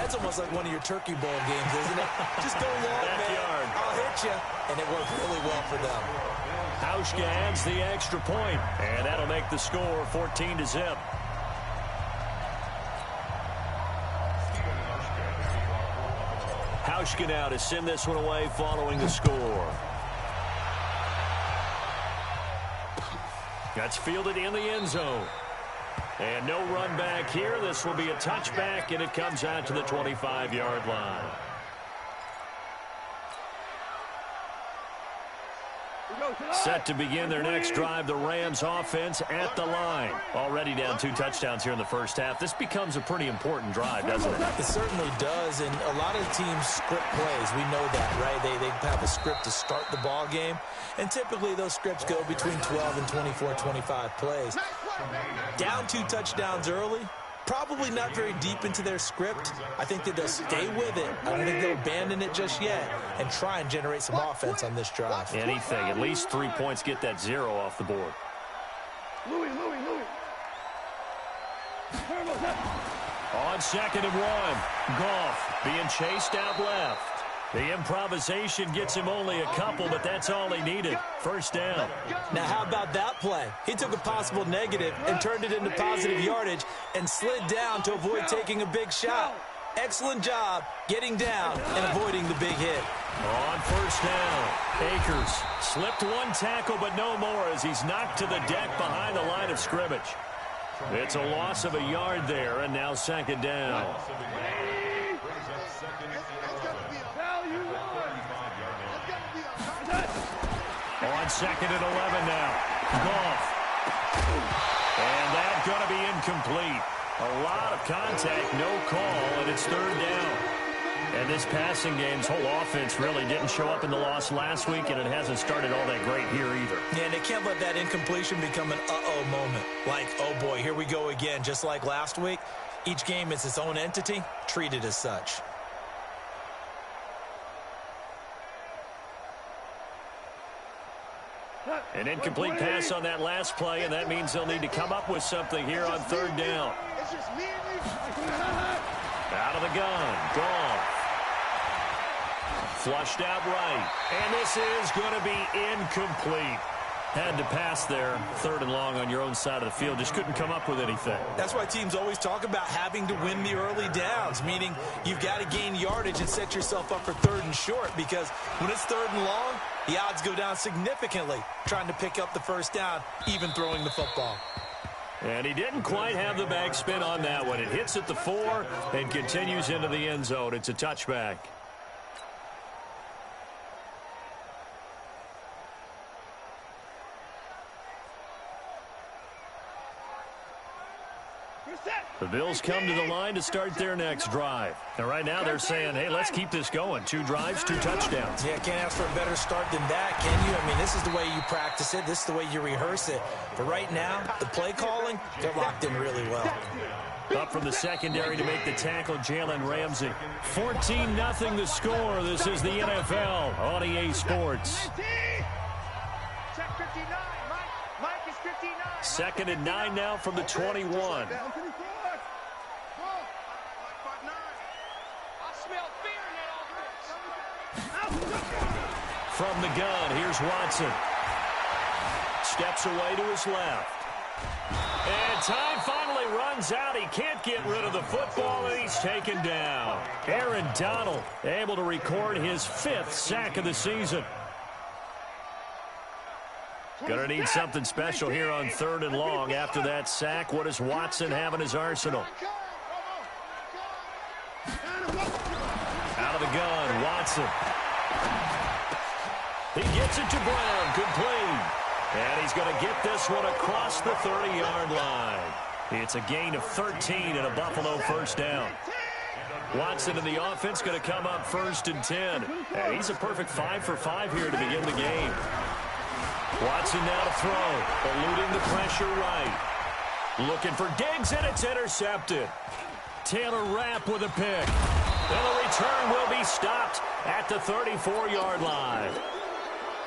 That's almost like one of your Turkey Bowl games, isn't it? Just go long, man. I'll hit you. And it worked really well for them. Hauschka adds the extra point, and that'll make the score 14-0. Hauschka now to send this one away following the score. That's fielded in the end zone. And no run back here. This will be a touchback, and it comes out to the 25-yard line. Set to begin their next drive, the Rams offense at the line. Already down 2 touchdowns here in the first half. This becomes a pretty important drive, doesn't it? It certainly does, and a lot of teams script plays. We know that, right? They have a script to start the ball game, and typically those scripts go between 12 and 24, 25 plays. Down 2 touchdowns early, probably not very deep into their script. I think that they'll stay with it. I don't think they'll abandon it just yet and try and generate some offense on this drive. Anything. At least 3 points, get that 0 off the board. Louis. On 2nd and 1, Goff being chased out left. The improvisation gets him only a couple, but that's all he needed. First down. Now, how about that play? He took a possible negative and turned it into positive yardage and slid down to avoid taking a big shot. Excellent job getting down and avoiding the big hit. On first down, Akers slipped 1 tackle, but no more as he's knocked to the deck behind the line of scrimmage. It's a loss of a yard there, and now 2nd down. On 2nd and 11 now. Goff. And that's going to be incomplete. A lot of contact, no call, and it's 3rd down. And this passing game's whole offense really didn't show up in the loss last week, and it hasn't started all that great here either. Yeah, and they can't let that incompletion become an uh-oh moment. Like, oh boy, here we go again, just like last week. Each game is its own entity, treated as such. An incomplete pass on that last play, and that means they'll need to come up with something here on 3rd down. Out of the gun, Goff. Flushed out right, and this is going to be incomplete. Had to pass there, 3rd and long on your own side of the field. Just couldn't come up with anything. That's why teams always talk about having to win the early downs, meaning you've got to gain yardage and set yourself up for 3rd and short, because when it's 3rd and long, the odds go down significantly trying to pick up the first down, even throwing the football. And he didn't quite have the backspin on that one. It hits at the 4 and continues into the end zone. It's a touchback. The Bills come to the line to start their next drive. And right now they're saying, hey, let's keep this going. 2 drives, 2 touchdowns. Yeah, can't ask for a better start than that, can you? I mean, this is the way you practice it. This is the way you rehearse it. But right now, the play calling, they're locked in really well. Up from the secondary to make the tackle, Jalen Ramsey. 14-0 the score. This is the NFL on EA Sports. Check 59. Mike is 59. 2nd and 9 now from the 21. From the gun, here's Watson. Steps away to his left. And time finally runs out. He can't get rid of the football, and he's taken down. Aaron Donald able to record his 5th sack of the season. Gonna need something special here on 3rd and long. After that sack, what does Watson have in his arsenal? Out of the gun, Watson. He gets it to Brown, complete. And he's going to get this one across the 30-yard line. It's a gain of 13 and a Buffalo first down. Watson and the offense going to come up 1st and 10. And he's a perfect 5 for 5 here to begin the game. Watson now to throw, eluding the pressure right. Looking for Diggs, and it's intercepted. Taylor Rapp with a pick. And the return will be stopped at the 34-yard line.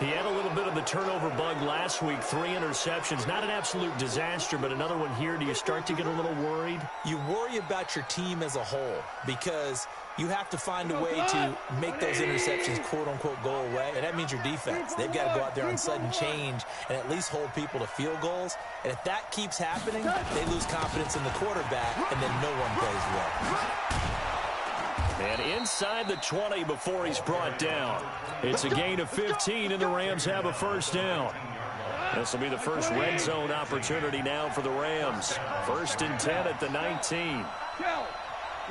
He had a little bit of the turnover bug last week, 3 interceptions. Not an absolute disaster, but another one here. Do you start to get a little worried? You worry about your team as a whole because you have to find a way to make those interceptions, quote-unquote, go away, and that means your defense. They've got to go out there on sudden change and at least hold people to field goals, and if that keeps happening, they lose confidence in the quarterback, and then no one plays well. And inside the 20 before he's brought down. It's a gain of 15, and the Rams have a first down. This will be the first red zone opportunity now for the Rams. 1st and 10 at the 19.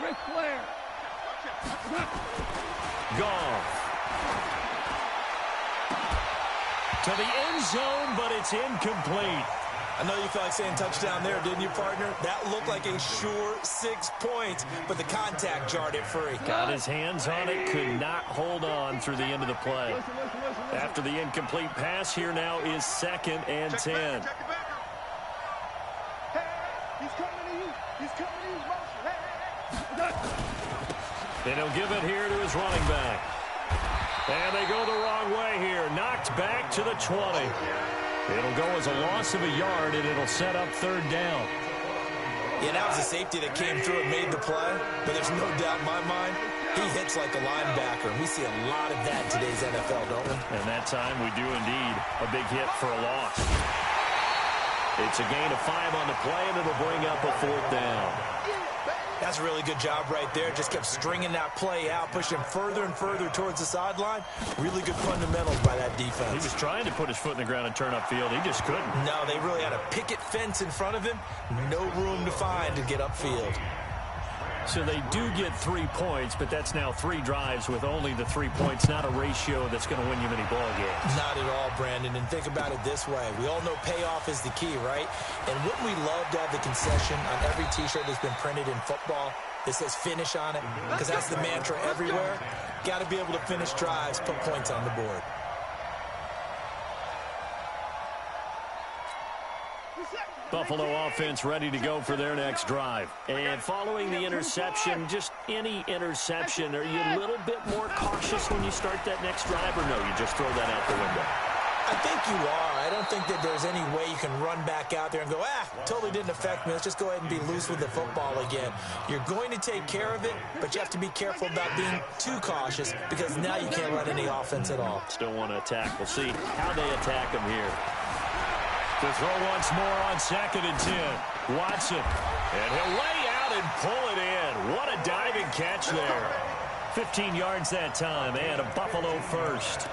Ric Flair. Goff. To the end zone, but it's incomplete. I know you felt like saying touchdown there, didn't you, partner? That looked like a sure 6 points, but the contact jarred it free. Got his hands on it, could not hold on through the end of the play. After the incomplete pass, here now is 2nd and 10. Hey, he's coming to you. He's coming to you. Hey. And he'll give it here to his running back. And they go the wrong way here. Knocked back to the 20. It'll go as a loss of a yard, and it'll set up 3rd down. Yeah, that was a safety that came through and made the play, but there's no doubt in my mind, he hits like a linebacker, and we see a lot of that in today's NFL, don't we? And that time we do indeed a big hit for a loss. It's a gain of 5 on the play, and it'll bring up a 4th down. That's a really good job right there. Just kept stringing that play out, pushing him further and further towards the sideline. Really good fundamentals by that defense. He was trying to put his foot in the ground and turn upfield. He just couldn't. No, they really had a picket fence in front of him. No room to find to get upfield. So they do get 3 points, but that's now 3 drives with only the 3 points, not a ratio that's going to win you many ball games. Not at all, Brandon. And think about it this way. We all know payoff is the key, right? And wouldn't we love to have the concession on every T-shirt that's been printed in football that says finish on it? Because that's the mantra everywhere. Got to be able to finish drives, put points on the board. Buffalo offense ready to go for their next drive. And following the interception, just any interception, are you a little bit more cautious when you start that next drive, or no, you just throw that out the window? I think you are. I don't think that there's any way you can run back out there and go, totally didn't affect me. Let's just go ahead and be loose with the football again. You're going to take care of it, but you have to be careful about being too cautious because now you can't run any offense at all. Still want to attack. We'll see how they attack him here. To throw once more on 2nd and 10. Watson. And he'll lay out and pull it in. What a diving catch there. 15 yards that time and a Buffalo first.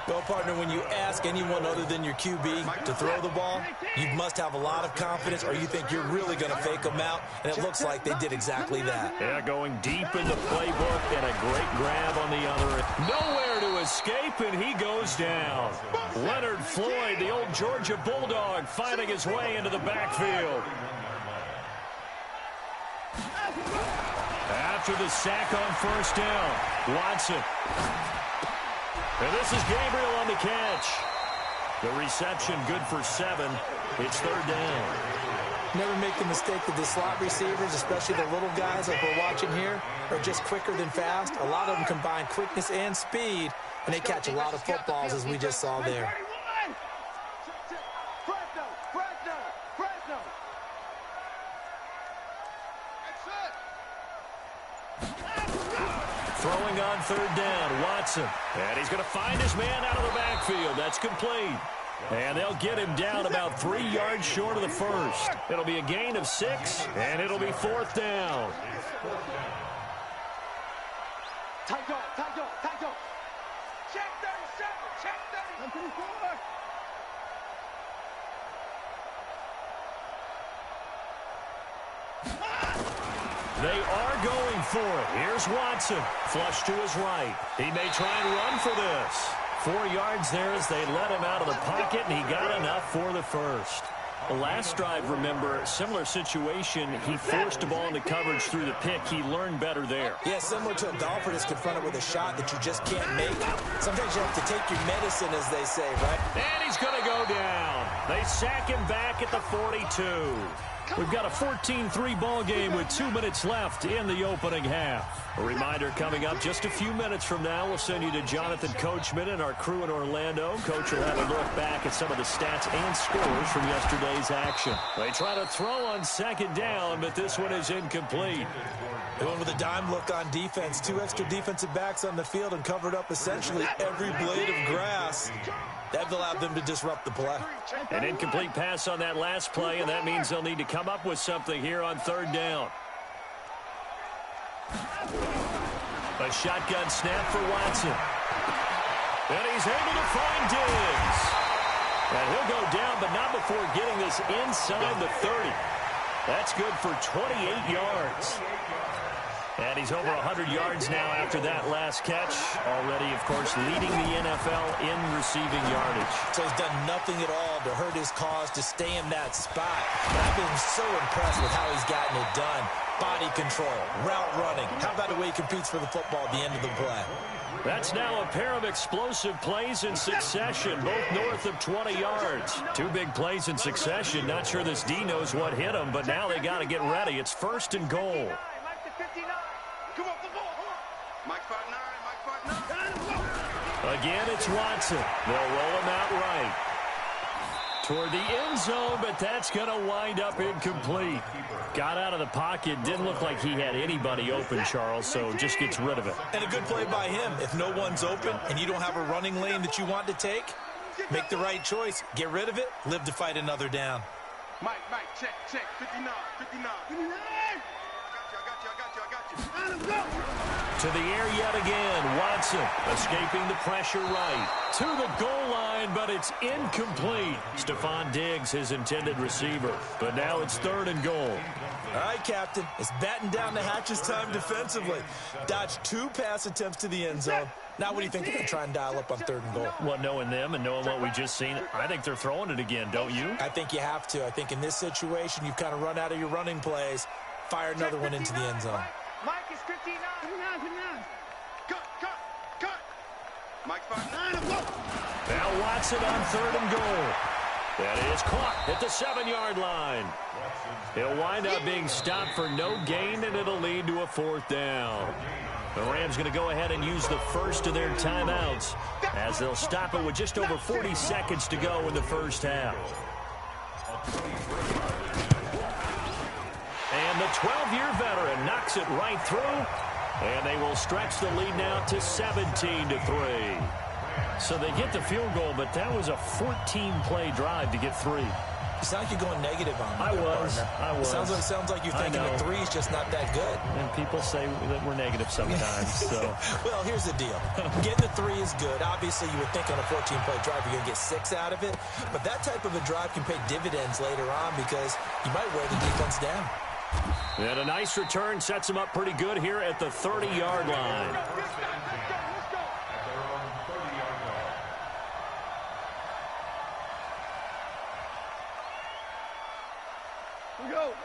Well, partner, when you ask anyone other than your QB to throw the ball, you must have a lot of confidence or you think you're really going to fake them out, and it looks like they did exactly that. Yeah, going deep in the playbook and a great grab on the other. Nowhere to escape, and he goes down. Leonard Floyd, the old Georgia Bulldog, finding his way into the backfield. After the sack on 1st down, Watson. And this is Gabriel on the catch. The reception good for 7. It's 3rd down. Never make the mistake that the slot receivers, especially the little guys like we're watching here, are just quicker than fast. A lot of them combine quickness and speed, and they catch a lot of footballs, as we just saw there. Throwing on 3rd down, Watson. And he's going to find his man out of the backfield. That's complete. And they'll get him down about 3 yards short of the first. It'll be a gain of 6, and it'll be 4th down. Tight dog, tight dog, tight dog. Check 37, check 34. They are going for it. Here's Watson. Flush to his right. He may try and run for this. 4 yards there as they let him out of the pocket, and he got enough for the first. The last drive, remember, similar situation. He forced the ball into coverage through the pick. He learned better there. Yeah, similar to a golfer that's confronted with a shot that you just can't make. Sometimes you have to take your medicine, as they say, right? And he's going to go down. They sack him back at the 42. We've got a 14-3 ball game with 2 minutes left in the opening half. A reminder coming up just a few minutes from now, we'll send you to Jonathan Coachman and our crew in Orlando. Coach will have a look back at some of the stats and scores from yesterday's action. They try to throw on second down, but this one is incomplete. They went with a dime look on defense. 2 extra defensive backs on the field and covered up essentially every blade of grass. That allowed them to disrupt the play. An incomplete pass on that last play, and that means they'll need to come up with something here on third down. A shotgun snap for Watson. And he's able to find Diggs. And he'll go down, but not before getting this inside the 30. That's good for 28 yards. And he's over 100 yards now after that last catch. Already, of course, leading the NFL in receiving yardage. So he's done nothing at all to hurt his cause to stay in that spot. But I've been so impressed with how he's gotten it done. Body control, route running. How about the way he competes for the football at the end of the play? That's now a pair of explosive plays in succession, both north of 20 yards. 2 big plays in succession. Not sure this D knows what hit him, but now they got to get ready. It's first and goal. Again, it's Watson. They'll roll him out right toward the end zone, but that's going to wind up incomplete. Got out of the pocket. Didn't look like he had anybody open, Charles, so just gets rid of it. And a good play by him. If no one's open and you don't have a running lane that you want to take, make the right choice. Get rid of it. Live to fight another down. Mike, check. 59. I got you. To the air yet again. Watson escaping the pressure right. To the goal line, but it's incomplete. Stephon Diggs, his intended receiver. But now it's third and goal. All right, Captain. It's batten down the hatches time defensively. Dodged 2 pass attempts to the end zone. Now what do you think they're going to try and dial up on third and goal? Well, knowing them and knowing what we just seen, I think they're throwing it again, don't you? I think you have to. I think in this situation, you've kind of run out of your running plays. Fire another one into the end zone. Mike is 59. Cut. Mike's 59. Now Watson on third and goal. That is caught at the 7-yard line. He'll wind up being stopped for no gain, and it'll lead to a fourth down. The Rams going to go ahead and use the first of their timeouts as they'll stop it with just over 40 seconds to go in the first half. And the 12-year veteran knocks it right through, and they will stretch the lead now to 17-3. So they get the field goal, but that was a 14-play drive to get 3. You sound like you're going negative on me. I was. It sounds like you're thinking the 3 is just not that good. And people say that we're negative sometimes. So. Well, here's the deal. Getting the 3 is good. Obviously, you would think on a 14-play drive you're going to get 6 out of it. But that type of a drive can pay dividends later on because you might wear the defense down. And a nice return sets him up pretty good here at the 30-yard line.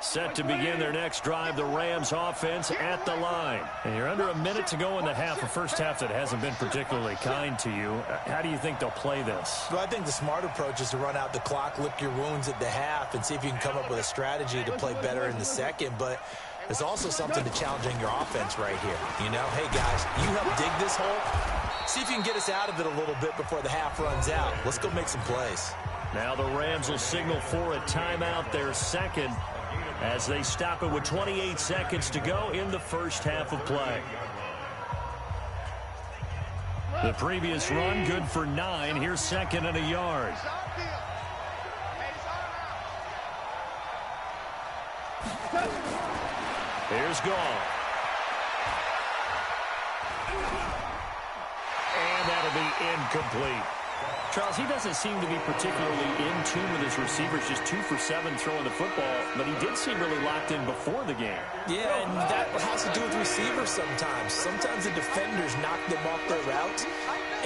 Set to begin their next drive, the Rams offense at the line. And you're under a minute to go in the half, a first half that hasn't been particularly kind to you. How do you think they'll play this? Well, I think the smart approach is to run out the clock, lick your wounds at the half, and see if you can come up with a strategy to play better in the second. But there's also something to challenging your offense right here. You know, hey, guys, you help dig this hole. See if you can get us out of it a little bit before the half runs out. Let's go make some plays. Now the Rams will signal for a timeout, their second, as they stop it with 28 seconds to go in the first half of play. The previous run good for 9. Here's second and a yard. Here's Gall. And that'll be incomplete. Charles, he doesn't seem to be particularly in tune with his receivers, just 2 for 7 throwing the football, but he did seem really locked in before the game. Yeah, and that has to do with receivers sometimes. Sometimes the defenders knock them off their routes,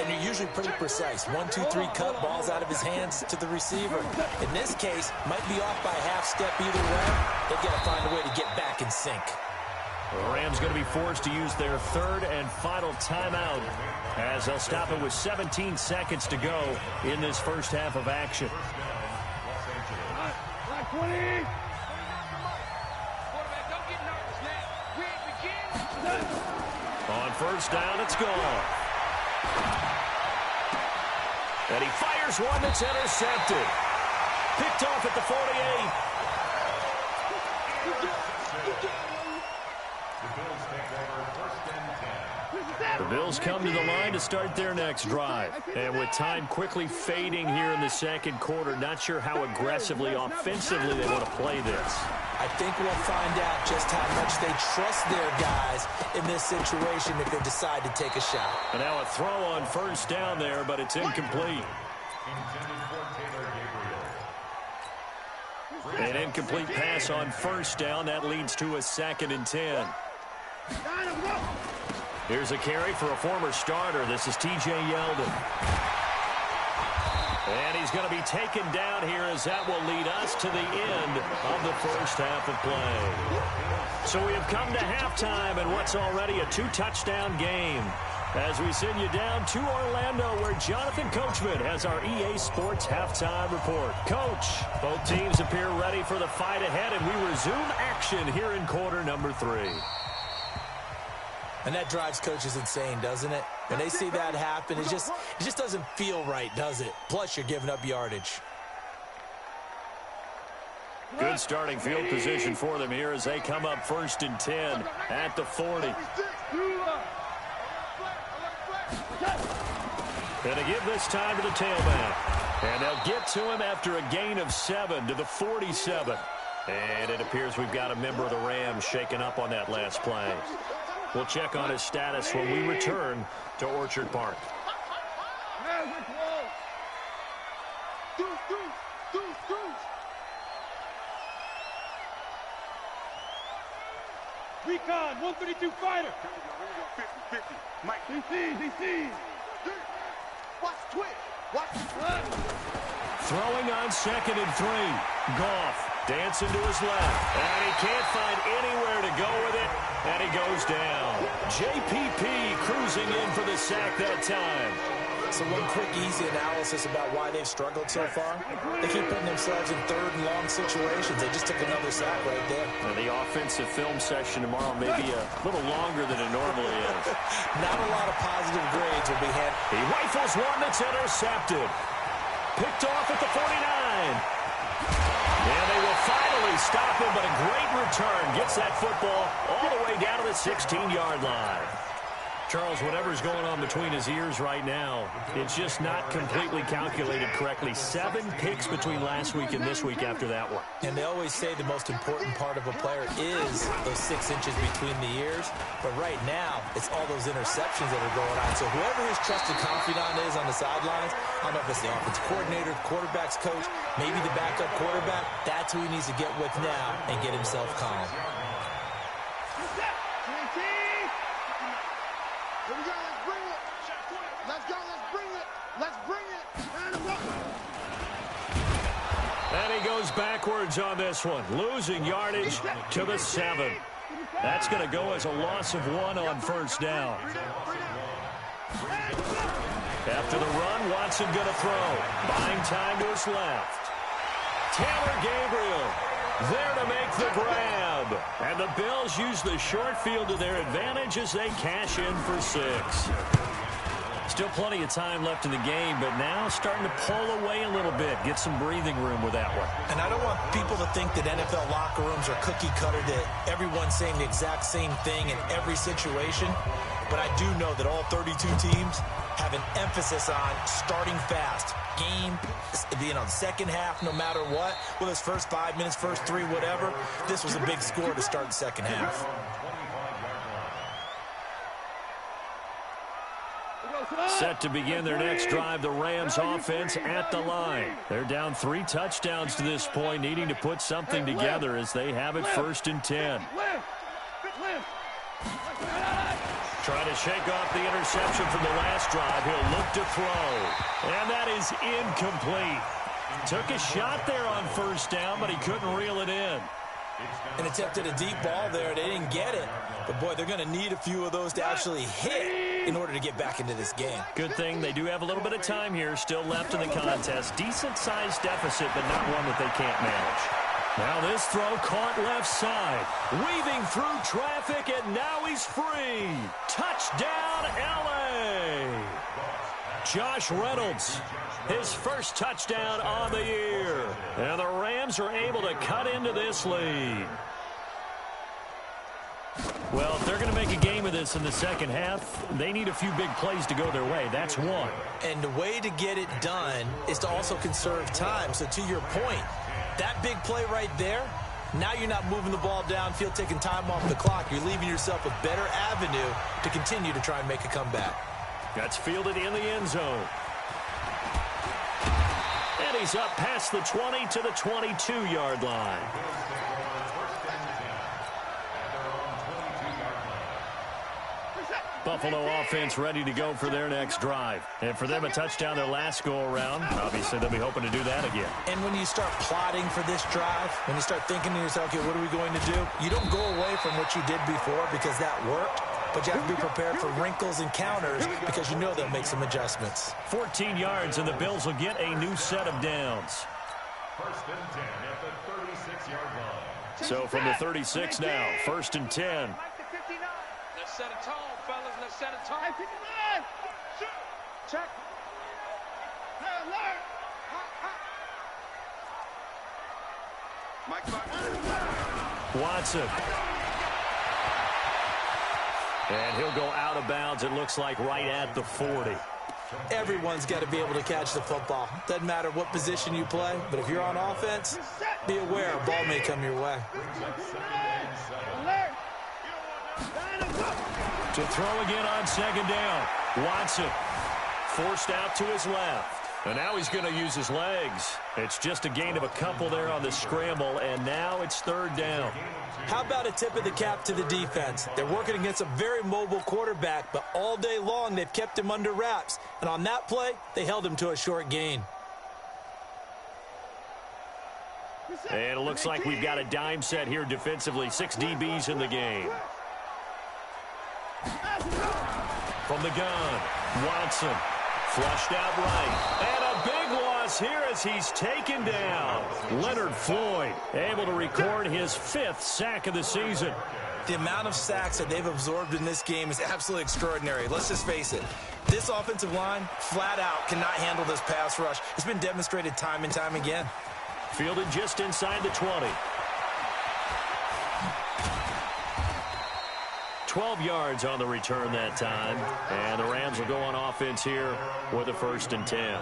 and you're usually pretty precise. 1, 2, 3 cut, balls out of his hands to the receiver. In this case, might be off by a half step either way. They've got to find a way to get back in sync. The Rams going to be forced to use their third and final timeout as they'll stop it with 17 seconds to go in this first half of action. On first down, it's gone. And he fires one that's intercepted. Picked off at the 48. The Bills come to the line to start their next drive. And with time quickly fading here in the second quarter, not sure how aggressively, offensively they want to play this. I think we'll find out just how much they trust their guys in this situation if they decide to take a shot. And now a throw on first down there, but it's incomplete. An incomplete pass on first down. That leads to a 2nd and 10. Here's a carry for a former starter. This is T.J. Yeldon. And he's going to be taken down here as that will lead us to the end of the first half of play. So we have come to halftime in what's already a 2-touchdown game. As we send you down to Orlando, where Jonathan Coachman has our EA Sports halftime report. Coach, both teams appear ready for the fight ahead, and we resume action here in quarter number 3. And that drives coaches insane, doesn't it? When they see that happen, it just doesn't feel right, does it? Plus, you're giving up yardage. Good starting field position for them here as they come up 1st and 10 at the 40. And to give this time to the tailback. And they'll get to him after a gain of 7 to the 47. And it appears we've got a member of the Rams shaken up on that last play. We'll check on his status when we return to Orchard Park. Recon, 132 fighter. 50-50. Mike. DC. Watch twitch. Watch Throwing on 2nd and 3. Goff dancing to his left. And he can't find anywhere to go with it. And he goes down. JPP cruising in for the sack that time. So one quick, easy analysis about why they've struggled so far. They keep putting themselves in 3rd and long situations. They just took another sack right there. And the offensive film session tomorrow may be a little longer than it normally is. Not a lot of positive grades will be had. He rifles one that's intercepted. Picked off at the 49. And they will finally stop him, but a great return. Gets that football all the way down to the 16-yard line. Charles, whatever's going on between his ears right now, it's just not completely calculated correctly. 7 picks between last week and this week after that one. And they always say the most important part of a player is those 6 inches between the ears. But right now, it's all those interceptions that are going on. So whoever his trusted confidant is on the sidelines, I don't know if it's the offensive coordinator, the quarterback's coach, maybe the backup quarterback, that's who he needs to get with now and get himself calm. Here we go, let's bring it. Let's go, let's bring it. Let's bring it. And he goes backwards on this one, losing yardage to the 7. That's going to go as a loss of 1 on first down. After the run, Watson going to throw. Buying time to his left. Taylor Gabriel there to make the grab. And the Bills use the short field to their advantage as they cash in for 6. Still plenty of time left in the game, but now starting to pull away a little bit. Get some breathing room with that one. And I don't want people to think that NFL locker rooms are cookie cutter, that everyone's saying the exact same thing in every situation. But I do know that all 32 teams have an emphasis on starting fast. Game, the second half, no matter what, whether it's first 5 minutes, first 3, whatever, this was a big score to start the second half. Set to begin their next drive, the Rams offense at the line. They're down 3 touchdowns to this point, needing to put something together as they have it 1st and 10. Trying to shake off the interception from the last drive. He'll look to throw. And that is incomplete. Took a shot there on first down, but he couldn't reel it in. And attempted a deep ball there. They didn't get it. But, boy, they're going to need a few of those to actually hit in order to get back into this game. Good thing they do have a little bit of time here still left in the contest. Decent-sized deficit, but not one that they can't manage. Now this throw caught left side. Weaving through traffic, and now he's free. Touchdown, L.A. Josh Reynolds, his first touchdown on the year. And the Rams are able to cut into this lead. Well, if they're going to make a game of this in the second half, they need a few big plays to go their way. That's one. And the way to get it done is to also conserve time. So to your point, that big play right there, now you're not moving the ball downfield, taking time off the clock. You're leaving yourself a better avenue to continue to try and make a comeback. That's fielded in the end zone. And he's up past the 20 to the 22-yard line. Buffalo offense ready to go for their next drive. And for them, a touchdown their last go-around. Obviously, they'll be hoping to do that again. And when you start plotting for this drive, when you start thinking to yourself, okay, what are we going to do? You don't go away from what you did before because that worked. But you have to be prepared for wrinkles and counters because you know they'll make some adjustments. 14 yards, and the Bills will get a new set of downs. First and 10 at the 36-yard line. So from the 36 now, first and 10. Let's set a tone, fellas. Let's set a tone. Check. Alert. Mike Watson. And he'll go out of bounds, it looks like, right at the 40. Everyone's got to be able to catch the football. Doesn't matter what position you play, but if you're on offense, be aware a ball may come your way. To throw again on second down. Watson forced out to his left. And now he's going to use his legs. It's just a gain of a couple there on the scramble, and now it's third down. How about a tip of the cap to the defense? They're working against a very mobile quarterback, but all day long they've kept him under wraps. And on that play, they held him to a short gain. And it looks like we've got a dime set here defensively. 6 DBs in the game. From the gun, Watson. Flushed out right. And a big loss here as he's taken down. Leonard Floyd able to record his 5th sack of the season. The amount of sacks that they've absorbed in this game is absolutely extraordinary. Let's just face it. This offensive line, flat out, cannot handle this pass rush. It's been demonstrated time and time again. Fielded just inside the 20. 12 yards on the return that time. And the Rams will go on offense here with a first and 10.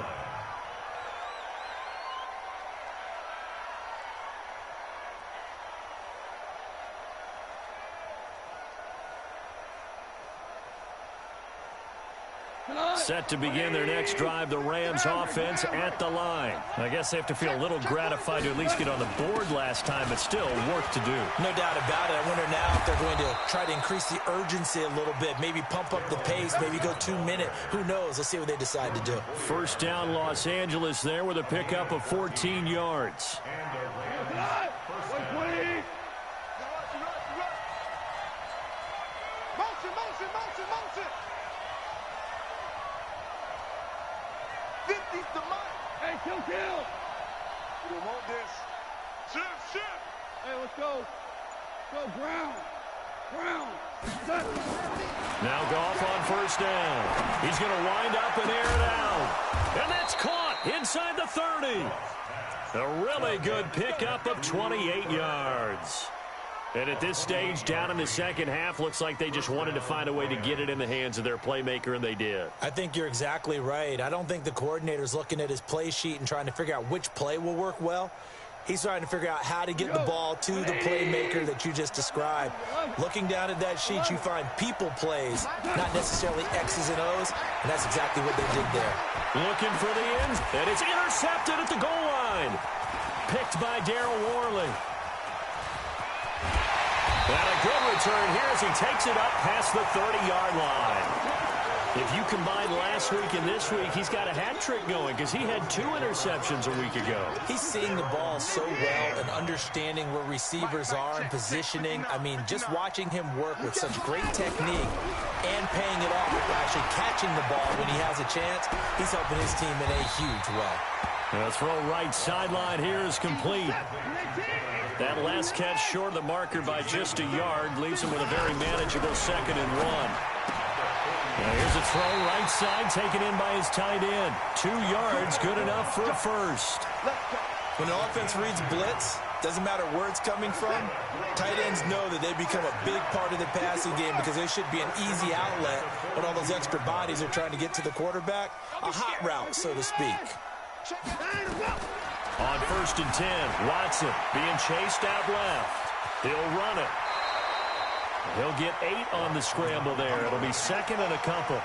Set to begin their next drive, the Rams offense at the line. I guess they have to feel a little gratified to at least get on the board last time, but still work to do. No doubt about it. I wonder now if they're going to try to increase the urgency a little bit, maybe pump up the pace, maybe go 2-minute. Who knows? Let's see what they decide to do. First down, Los Angeles there with a pickup of 14 yards. Motion. 50's the mark. Hey, kill. You want this? Shift. Hey, let's go. Go, Brown. Now Goff on first down. He's going to wind up and air it out. And that's caught inside the 30. A really good pickup of 28 yards. And at this stage, down in the second half, looks like they just wanted to find a way to get it in the hands of their playmaker, and they did. I think you're exactly right. I don't think the coordinator's looking at his play sheet and trying to figure out which play will work well. He's trying to figure out how to get the ball to the playmaker that you just described. Looking down at that sheet, you find people plays, not necessarily X's and O's, and that's exactly what they did there. Looking for the ends, and it's intercepted at the goal line. Picked by Darryl Worley. And a good return here as he takes it up past the 30-yard line. If you combine last week and this week, he's got a hat trick going because he had 2 interceptions a week ago. He's seeing the ball so well and understanding where receivers are and positioning. I mean, just watching him work with such great technique and paying it off by actually catching the ball when he has a chance, he's helping his team in a huge way. The throw right sideline here is complete. That last catch short of the marker by just a yard leaves him with a very manageable 2nd and 1. Now here's a throw right side taken in by his tight end. 2 yards, good enough for a first. When the offense reads blitz, doesn't matter where it's coming from, tight ends know that they become a big part of the passing game because there should be an easy outlet when all those extra bodies are trying to get to the quarterback. A hot route, so to speak. On 1st and 10, Watson being chased out left. He'll run it. He'll get 8 on the scramble there. It'll be 2nd and a couple.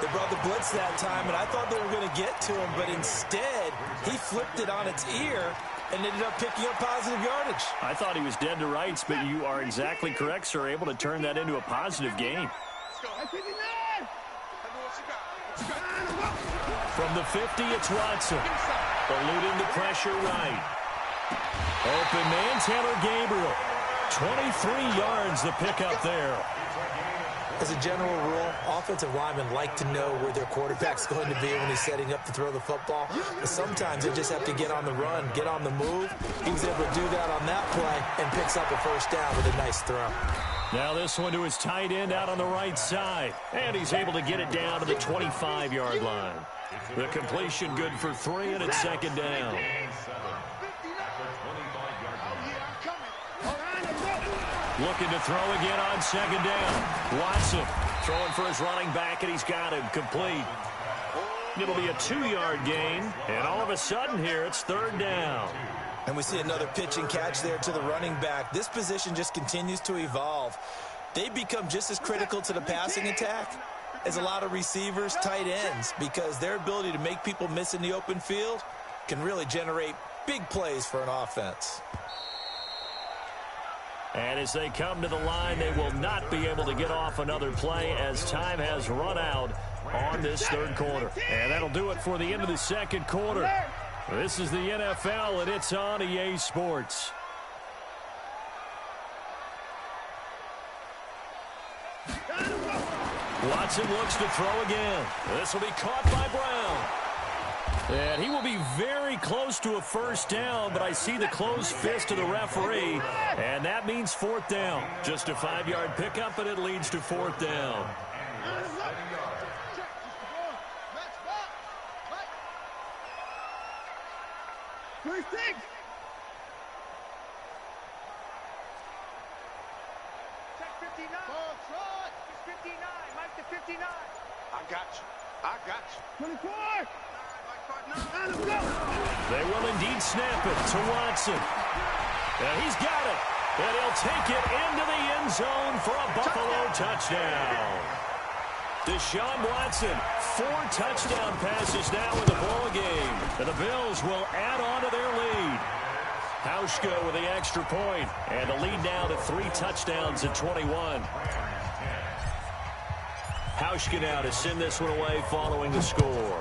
They brought the blitz that time, and I thought they were going to get to him, but instead, he flipped it on its ear and ended up picking up positive yardage. I thought he was dead to rights, but you are exactly correct, sir. Able to turn that into a positive gain. From the 50, it's Watson. Eluding the pressure right. Open man, Taylor Gabriel. 23 yards the pickup there. As a general rule, offensive linemen like to know where their quarterback's going to be when he's setting up to throw the football. But sometimes they just have to get on the run, get on the move. He was able to do that on that play and picks up a first down with a nice throw. Now this one to his tight end out on the right side. And he's able to get it down to the 25-yard line. The completion good for 3, and it's 2nd down. Looking to throw again on 2nd down. Watson throwing for his running back, and he's got him complete. It'll be a 2-yard gain, and all of a sudden here it's 3rd down. And we see another pitch and catch there to the running back. This position just continues to evolve. They become just as critical to the passing attack as a lot of receivers, tight ends, because their ability to make people miss in the open field can really generate big plays for an offense. And as they come to the line, they will not be able to get off another play as time has run out on this 3rd quarter. And that'll do it for the end of the 2nd quarter. This is the NFL, and it's on EA Sports. Watson looks to throw again. This will be caught by Brown. And he will be very close to a first down, but I see the closed fist of the referee, and that means 4th down. Just a 5-yard pickup, and it leads to 4th down. They will indeed snap it to Watson. And he's got it. And he'll take it into the end zone for a Buffalo touchdown. Deshaun Watson, 4 touchdown passes now in the ball game. And the Bills will add on to their lead. Hauschka with the extra point. And the lead now to 3 touchdowns at 21. Hauschka now to send this one away following the score.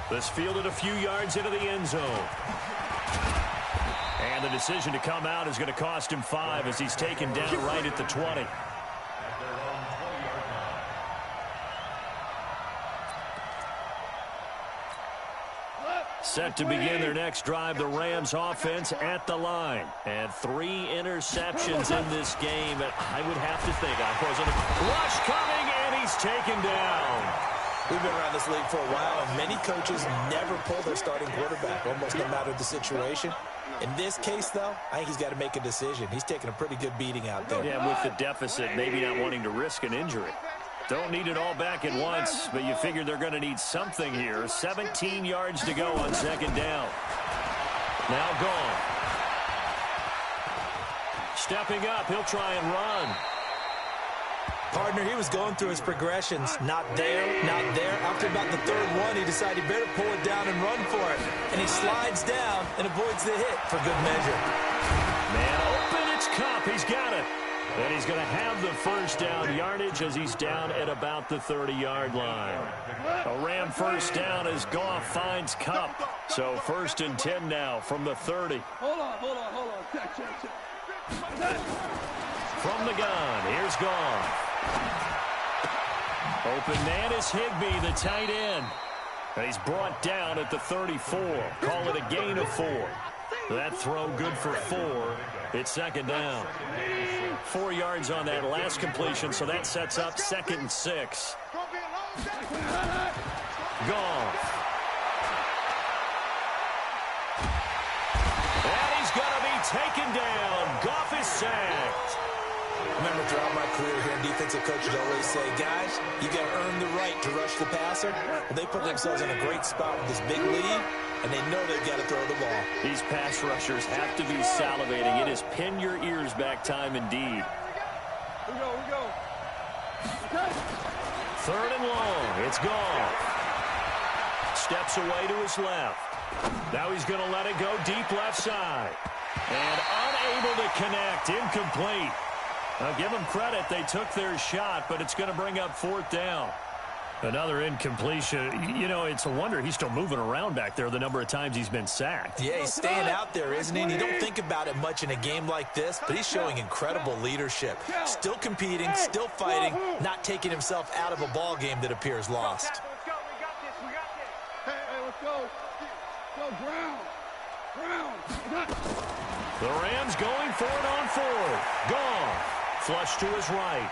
This fielded a few yards into the end zone. And the decision to come out is going to cost him 5 as he's taken down right at the 20. Set to begin their next drive, the Rams offense at the line. And 3 interceptions in this game. And I would have to think I wasn't. Rush coming, and he's taken down. We've been around this league for a while, and many coaches never pull their starting quarterback, almost no matter the situation. In this case, though, I think he's got to make a decision. He's taking a pretty good beating out there. Yeah, with the deficit, maybe not wanting to risk an injury. Don't need it all back at once, but you figure they're going to need something here. 17 yards to go on 2nd down. Now gone. Stepping up, he'll try and run. Partner, he was going through his progressions. Not there, not there. After about the 3rd one, he decided he better pull it down and run for it. And he slides down and avoids the hit for good measure. Man open, it's Cup. He's got it. And he's going to have the first down yardage as he's down at about the 30-yard line. A Ram first down as Goff finds Cup. So 1st and 10 now from the 30. Hold on. Check. From the gun, here's Goff. Open man is Higbee, the tight end. And he's brought down at the 34. Call it a gain of 4. That throw good for 4. It's second down. 4 yards on that last completion, so that sets up 2nd and 6. Goff. And he's going to be taken down. Goff is sacked. Remember, throughout my career here, defensive coaches always say, guys, you got to earn the right to rush the passer. Well, they put themselves in a great spot with this big lead, and they know they've got to throw the ball. These pass rushers have to be salivating. It is pin your ears back time indeed. We go. Okay. 3rd and long. It's Goff. Steps away to his left. Now he's going to let it go deep left side. And unable to connect. Incomplete. I'll give them credit. They took their shot, but it's going to bring up 4th down. Another incompletion. You know, it's a wonder he's still moving around back there the number of times he's been sacked. Yeah, he's staying out there, isn't he? And you don't think about it much in a game like this, but he's showing incredible leadership. Still competing, still fighting, not taking himself out of a ball game that appears lost. We got this. Hey, let's go. Go, Brown. The Rams going for it on 4th. Goff. Flush to his right.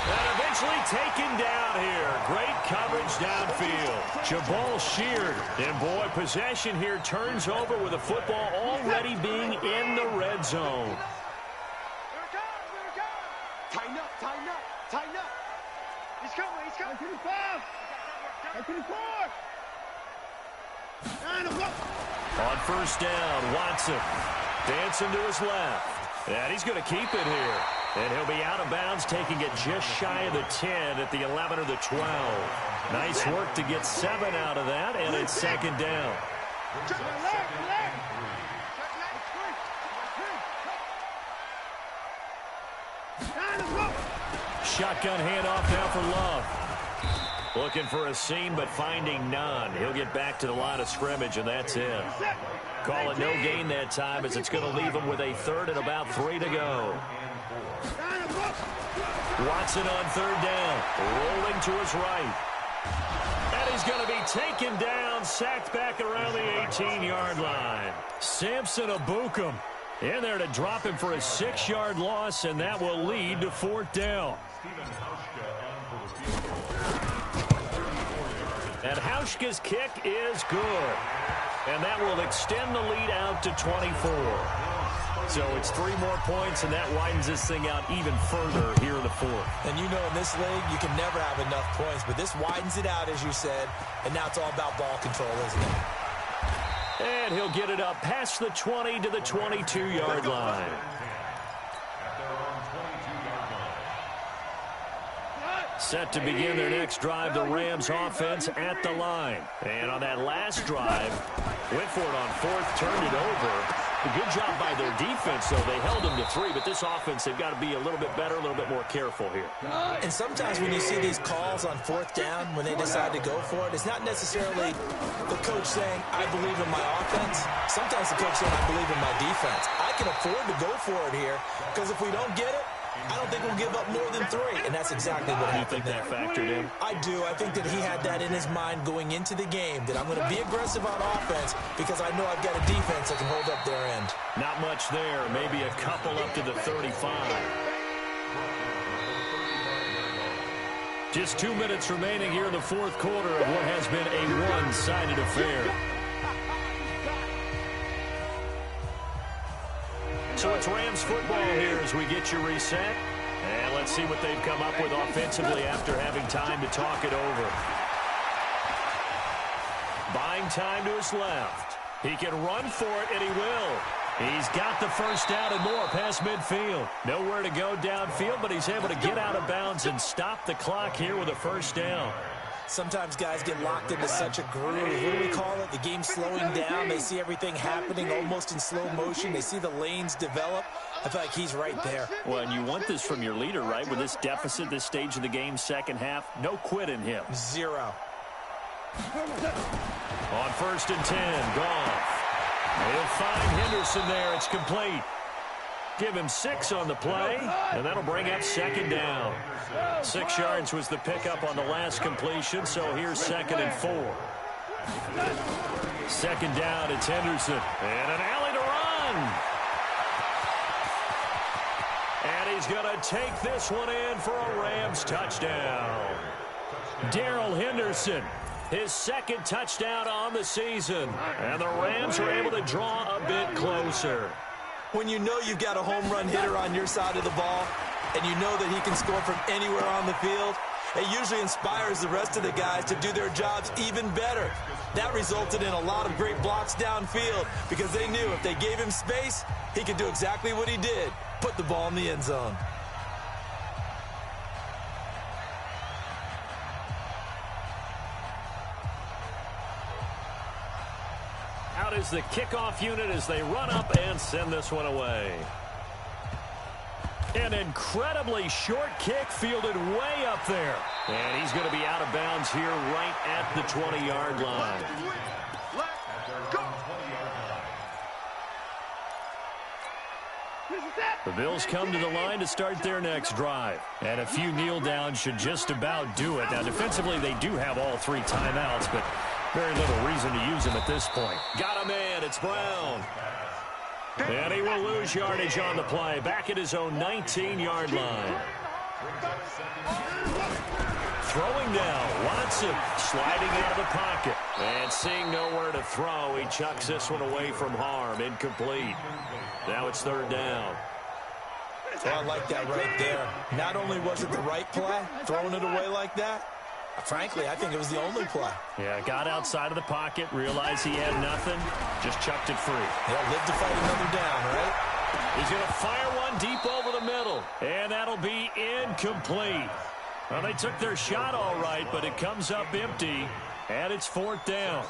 And eventually taken down here. Great coverage downfield. Jabal sheared. And boy, possession here turns over with the football already being in the red zone. Tighten up. He's coming. 25. On 1st down, Watson dancing to his left. And he's going to keep it here. And he'll be out of bounds, taking it just shy of the 10 at the 11 or the 12. Nice work to get 7 out of that, and it's 2nd down. Shotgun handoff now for Love. Looking for a seam, but finding none. He'll get back to the line of scrimmage, and that's it. Call it no gain that time, as it's going to leave him with a 3rd and about 3 to go. Watson on 3rd down, rolling to his right. And he's going to be taken down, sacked back around the 18-yard line. Samson Abukum in there to drop him for a 6-yard loss, and that will lead to 4th down. And Hauschka's kick is good. And that will extend the lead out to 24. So it's 3 more points, and that widens this thing out even further here in the 4th. And you know in this league, you can never have enough points, but this widens it out, as you said, and now it's all about ball control, isn't it? And he'll get it up past the 20 to the 22-yard line. Set to begin their next drive, the Rams offense at the line. And on that last drive, went for it on 4th, turned it over. A good job by their defense, though. They held them to 3, but this offense, they've got to be a little bit better, a little bit more careful here. And sometimes when you see these calls on 4th down, when they decide to go for it, it's not necessarily the coach saying, I believe in my offense. Sometimes the coach saying, I believe in my defense. I can afford to go for it here, because if we don't get it, I don't think we'll give up more than 3, and that's exactly what happened there. You think that factored in? I do. I think that he had that in his mind going into the game, that I'm going to be aggressive on offense because I know I've got a defense that can hold up their end. Not much there. Maybe a couple up to the 35. Just 2 minutes remaining here in the 4th quarter of what has been a one-sided affair. So it's Rams football here as we get you reset. And let's see what they've come up with offensively after having time to talk it over. Buying time to his left. He can run for it, and he will. He's got the first down and more past midfield. Nowhere to go downfield, but he's able to get out of bounds and stop the clock here with a first down. Sometimes guys get locked into such a groove. What do we call it? The game slowing down. They see everything happening almost in slow motion. They see the lanes develop. I feel like he's right there. Well, and you want this from your leader, right? With this deficit, this stage of the game, second half, no quit in him. 0. On 1st and 10, Goff. He'll find Henderson there. It's complete. Give him 6 on the play, and that'll bring up second down. 6 yards was the pickup on the last completion, so here's 2nd and 4. Second down, it's Henderson. And an alley to run. And he's going to take this one in for a Rams touchdown. Darrell Henderson, his 2nd touchdown on the season. And the Rams are able to draw a bit closer. When you know you've got a home run hitter on your side of the ball, and you know that he can score from anywhere on the field, it usually inspires the rest of the guys to do their jobs even better. That resulted in a lot of great blocks downfield because they knew if they gave him space, he could do exactly what he did, put the ball in the end zone. Out is the kickoff unit as they run up and send this one away. An incredibly short kick fielded way up there. And he's going to be out of bounds here right at the 20-yard line. The Bills come to the line to start their next drive. And a few kneel downs should just about do it. Now, defensively, they do have all 3 timeouts, but very little reason to use them at this point. Got a man. It's Brown. And he will lose yardage on the play. Back at his own 19-yard line. Throwing down. Watson sliding out of the pocket. And seeing nowhere to throw, he chucks this one away from harm. Incomplete. Now it's 3rd down. Oh, I like that right there. Not only was it the right play, throwing it away like that, frankly, I think it was the only play. Yeah, got outside of the pocket, realized he had nothing, just chucked it free. He'll live to fight another down, right? He's going to fire one deep over the middle, and that'll be incomplete. Well, they took their shot all right, but it comes up empty, and it's 4th down.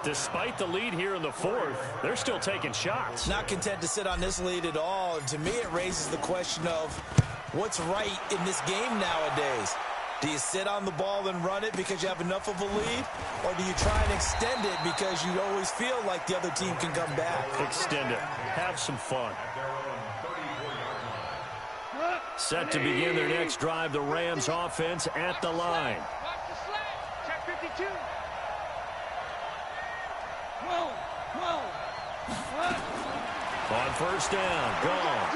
Despite the lead here in the 4th, they're still taking shots. Not content to sit on this lead at all, and to me it raises the question of what's right in this game nowadays. Do you sit on the ball and run it because you have enough of a lead? Or do you try and extend it because you always feel like the other team can come back? Extend it. Have some fun. Set to begin their next drive, the Rams offense at the line. Check 52. 12. On 1st down, gone.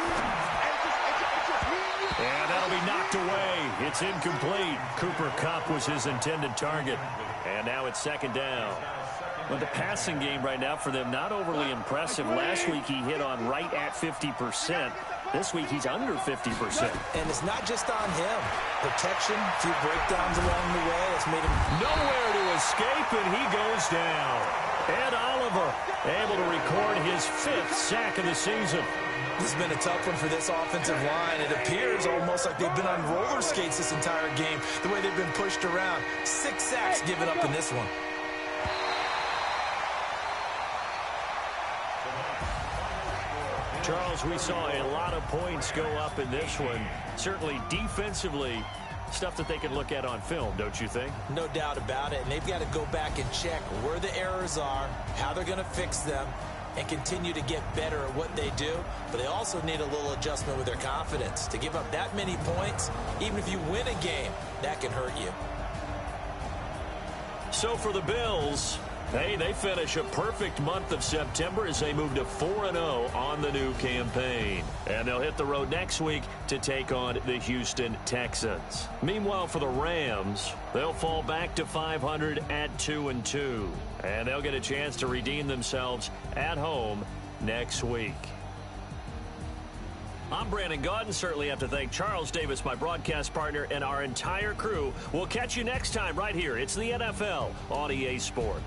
And that'll be knocked away. It's incomplete. Cooper Kupp was his intended target. And now it's 2nd down. Well, the passing game right now for them, not overly impressive. Last week he hit on right at 50%. This week he's under 50%. And it's not just on him. Protection, a few breakdowns along the way. That's made him nowhere to escape, and he goes down. Ed Oliver able to record his 5th sack of the season. This has been a tough one for this offensive line. It appears almost like they've been on roller skates this entire game, the way they've been pushed around. 6 sacks given up in this one. Charles, we saw a lot of points go up in this one. Certainly defensively, stuff that they can look at on film, don't you think? No doubt about it. And they've got to go back and check where the errors are, how they're going to fix them, and continue to get better at what they do. But they also need a little adjustment with their confidence. To give up that many points, even if you win a game, that can hurt you. So for the Bills, hey, they finish a perfect month of September as they move to 4-0 on the new campaign. And they'll hit the road next week to take on the Houston Texans. Meanwhile, for the Rams, they'll fall back to 500 at 2-2. And they'll get a chance to redeem themselves at home next week. I'm Brandon Gaudin. Certainly have to thank Charles Davis, my broadcast partner, and our entire crew. We'll catch you next time right here. It's the NFL on EA Sports.